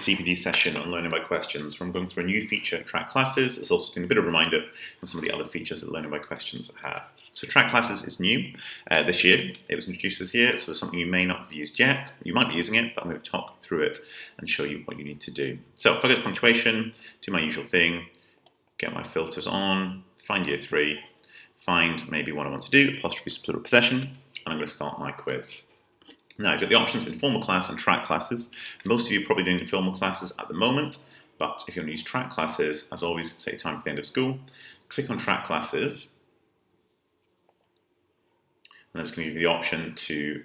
CPD session on Learning by Questions, where I'm going through a new feature, Track Classes. It's also doing a bit of a reminder on some of the other features that Learning by Questions have. So Track Classes is new this year. It was introduced this year, so it's something you may not have used yet. You might be using it, but I'm going to talk through it and show you what you need to do. So if I go to punctuation, do my usual thing, get my filters on, find year 3, find maybe what I want to do, apostrophe split possession, and I'm going to start my quiz. Now, you've got the options informal class and track classes. Most of you are probably doing informal classes at the moment, but if you want to use track classes, as always, set your time for the end of school. Click on track classes, and it's going to give you the option to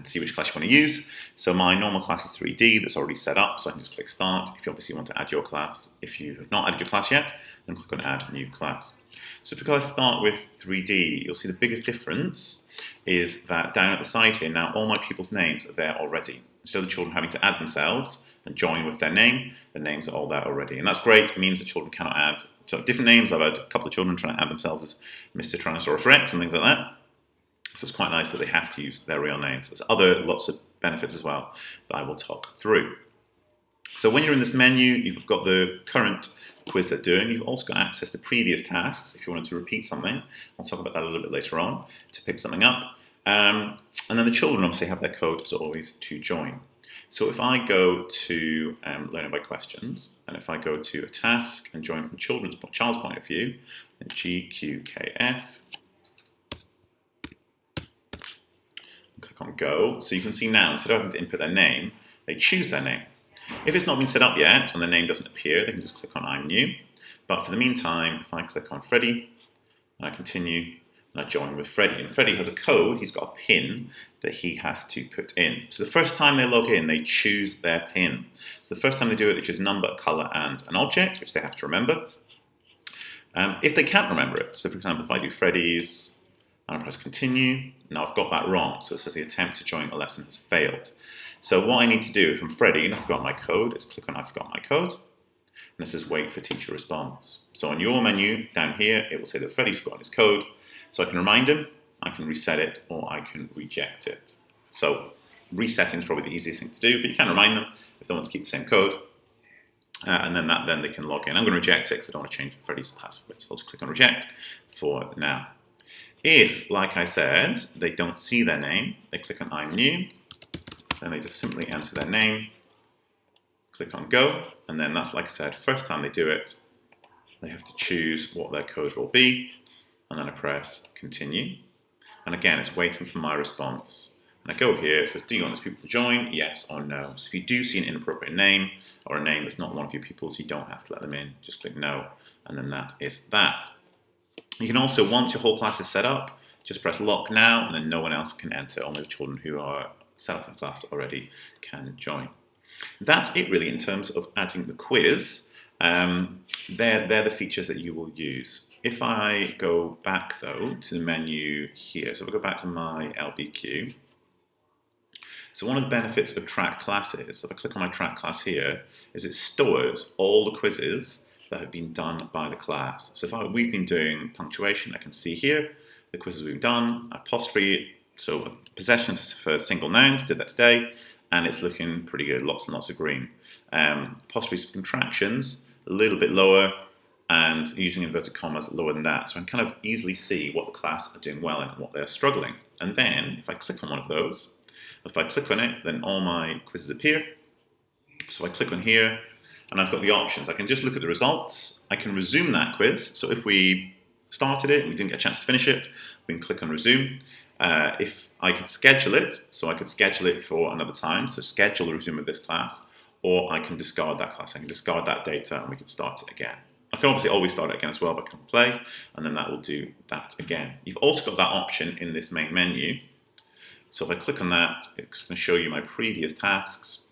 see which class you want to use. So my normal class is 3D, that's already set up, so I can just click start. If you obviously want to add your class, if you have not added your class yet, then click on add new class. So if I start with 3D, you'll see the biggest difference is that down at the side here, now all my pupils' names are there already. Instead of the children having to add themselves and join with their name, the names are all there already. And that's great, it means that children cannot add so different names. I've had a couple of children trying to add themselves as Mr. Tyrannosaurus Rex and things like that. So it's quite nice that they have to use their real names. There's lots of benefits as well that I will talk through. So when you're in this menu, you've got the current quiz they're doing. You've also got access to previous tasks if you wanted to repeat something. I'll talk about that a little bit later on to pick something up. And then the children obviously have their code as always to join. So if I go to Learning by Questions, and if I go to a task and join from child's point of view, then GQKF, click on Go. So you can see now, instead of having to input their name, they choose their name. If it's not been set up yet and the name doesn't appear, they can just click on I'm new. But for the meantime, if I click on Freddie, and I continue, and I join with Freddie. And Freddie has a code, he's got a PIN that he has to put in. So the first time they log in, they choose their PIN. So the first time they do it, they choose number, color, and an object, which they have to remember. If they can't remember it, so for example, if I do Freddie's, and I press continue, now I've got that wrong. So it says the attempt to join a lesson has failed. So what I need to do, if I'm Freddie and I've forgotten my code, is click on I've forgotten my code. And this is wait for teacher response. So on your menu down here, it will say that Freddie's forgotten his code. So I can remind him, I can reset it, or I can reject it. So resetting is probably the easiest thing to do, but you can remind them if they want to keep the same code. And then they can log in. I'm going to reject it because I don't want to change Freddie's password. So I'll just click on reject for now. If, like I said, they don't see their name, they click on I'm new, then they just simply enter their name, click on go, and then that's, like I said, first time they do it, they have to choose what their code will be, and then I press continue. And again, it's waiting for my response. And I go here, it says, do you want these people to join? Yes or no. So if you do see an inappropriate name, or a name that's not one of your pupils, you don't have to let them in, just click no, and then that is that. You can also, once your whole class is set up, just press lock now, and then no one else can enter. Only the children who are set up in class already can join. That's it really in terms of adding the quiz. They're the features that you will use. If I go back though to the menu here, so if I go back to my LBQ, so one of the benefits of track classes, if I click on my track class here, is it stores all the quizzes that have been done by the class. So if we've been doing punctuation, I can see here the quizzes we've done, apostrophe, so possessions for single nouns, did that today, and it's looking pretty good, lots and lots of green. Apostrophes for contractions, a little bit lower, and using inverted commas lower than that. So I can kind of easily see what the class are doing well and what they're struggling. And then if I click on one of those, if I click on it, then all my quizzes appear. So I click on here, and I've got the options. I can just look at the results. I can resume that quiz. So if we started it and we didn't get a chance to finish it, we can click on resume. If I could schedule it, so I could schedule it for another time, so schedule the resume of this class, or I can discard that class. I can discard that data and we can start it again. I can obviously always start it again as well, but I can play, and then that will do that again. You've also got that option in this main menu. So if I click on that, it's going to show you my previous tasks.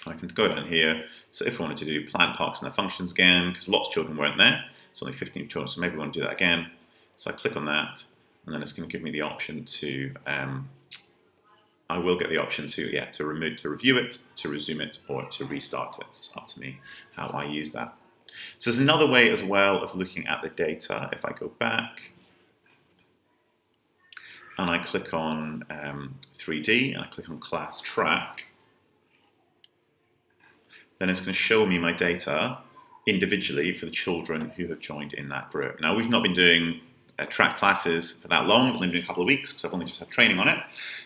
I can go down here. So if I wanted to do plant parks and their functions again, because lots of children weren't there, it's only 15 children, so maybe we want to do that again. So I click on that, and then it's going to give me the option to, I will get the option to, to review it, to resume it, or to restart it. It's up to me how I use that. So there's another way as well of looking at the data. If I go back, and I click on 3D, and I click on class track, then it's going to show me my data individually for the children who have joined in that group. Now, we've not been doing track classes for that long. I've only been doing a couple of weeks because I've only just had training on it.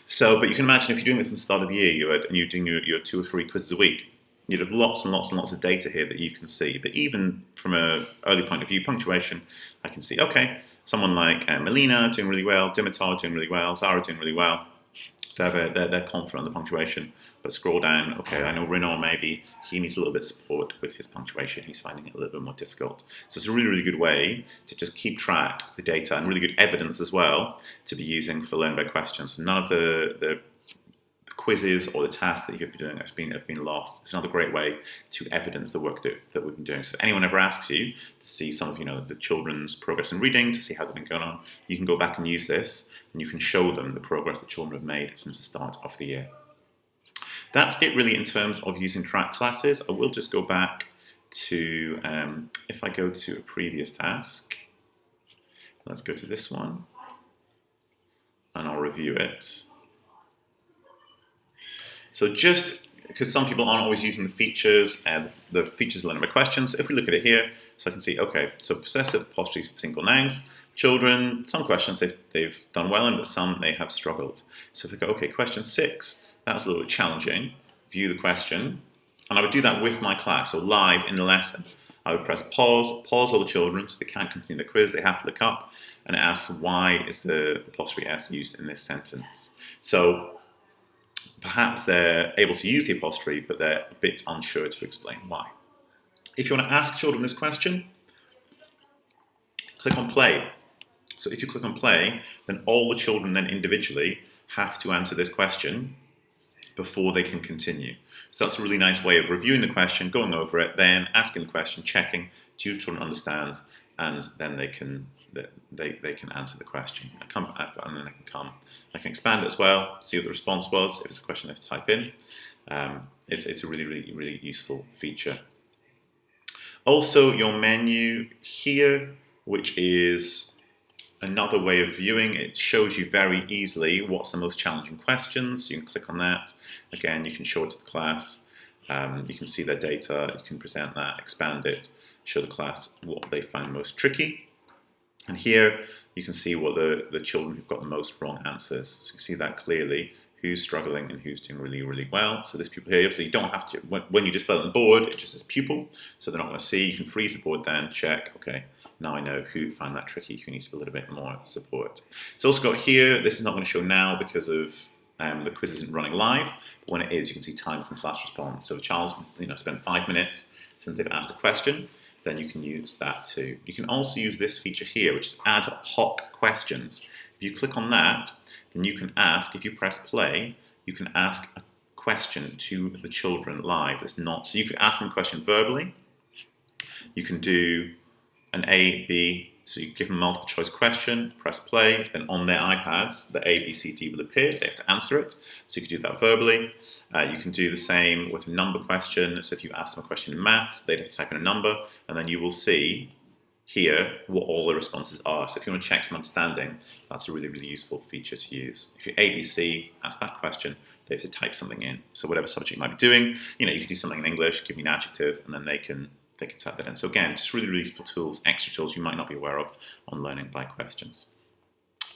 So, but you can imagine if you're doing it from the start of the year, and you're doing your 2 or 3 quizzes a week, you'd have lots and lots and lots of data here that you can see. But even from an early point of view, punctuation, I can see, okay, someone like Melina doing really well, Dimitar doing really well, Zara doing really well. They're confident on the punctuation. But scroll down, okay, I know Renaud maybe, he needs a little bit of support with his punctuation. He's finding it a little bit more difficult. So it's a really, really good way to just keep track of the data and really good evidence as well to be using for learn by questions. So none of the quizzes or the tasks that you've been doing have been lost. It's another great way to evidence the work that we've been doing. So if anyone ever asks you to see some of the children's progress in reading, to see how they've been going on, you can go back and use this, and you can show them the progress that children have made since the start of the year. That's it really in terms of using track classes. I will just go back to, if I go to a previous task, let's go to this one, and I'll review it. So just because some people aren't always using the features learning by questions. So if we look at it here, so I can see, okay, so possessive apostrophes for single nouns, children, some questions they've done well in, but some they have struggled. So if we go, okay, question 6, that was a little bit challenging. View the question, and I would do that with my class, so live in the lesson. I would press pause all the children so they can't continue the quiz, they have to look up, and it asks why is the apostrophe S used in this sentence. So perhaps they're able to use the apostrophe, but they're a bit unsure to explain why. If you want to ask children this question, click on play. So if you click on play, then all the children then individually have to answer this question before they can continue. So that's a really nice way of reviewing the question, going over it, then asking the question, checking, do your children understand, and then they can answer the question. I can expand it as well, see what the response was, if it's a question they have to type in. It's a really, really, really useful feature. Also, your menu here, which is another way of viewing, it shows you very easily what's the most challenging questions. You can click on that. Again, you can show it to the class. You can see their data. You can present that, expand it, show the class what they find most tricky. And here you can see what the children who've got the most wrong answers. So you can see that clearly, who's struggling and who's doing really, really well. So this pupil here, obviously you don't have to, when you display it on the board, it just says pupil, so they're not going to see. You can freeze the board then, check, okay, now I know who found that tricky, who needs a little bit more support. It's also got here, this is not going to show now because of the quiz isn't running live, but when it is, you can see time since last response. So if a child's spent 5 minutes since they've asked a question, then you can use that too. You can also use this feature here, which is ad hoc questions. If you click on that, then you can ask, if you press play, you can ask a question to the children live. So you could ask them a question verbally. You can do an A, B, so you give them a multiple choice question, press play, then on their iPads, the A, B, C, D will appear. They have to answer it. So you can do that verbally. You can do the same with a number question. So if you ask them a question in maths, they'd have to type in a number, and then you will see here what all the responses are. So if you want to check some understanding, that's a really, really useful feature to use. If you're ABC, ask that question, they have to type something in. So whatever subject you might be doing, you can do something in English, give me an adjective, and then they can type that in. So again, just really, really useful tools, extra tools you might not be aware of on learning by questions.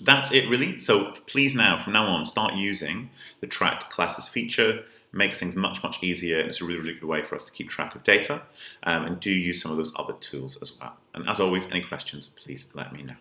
That's it really. So please now, from now on, start using the tracked classes feature. Makes things much, much easier, and it's a really, really good way for us to keep track of data, and do use some of those other tools as well. And as always, any questions, please let me know.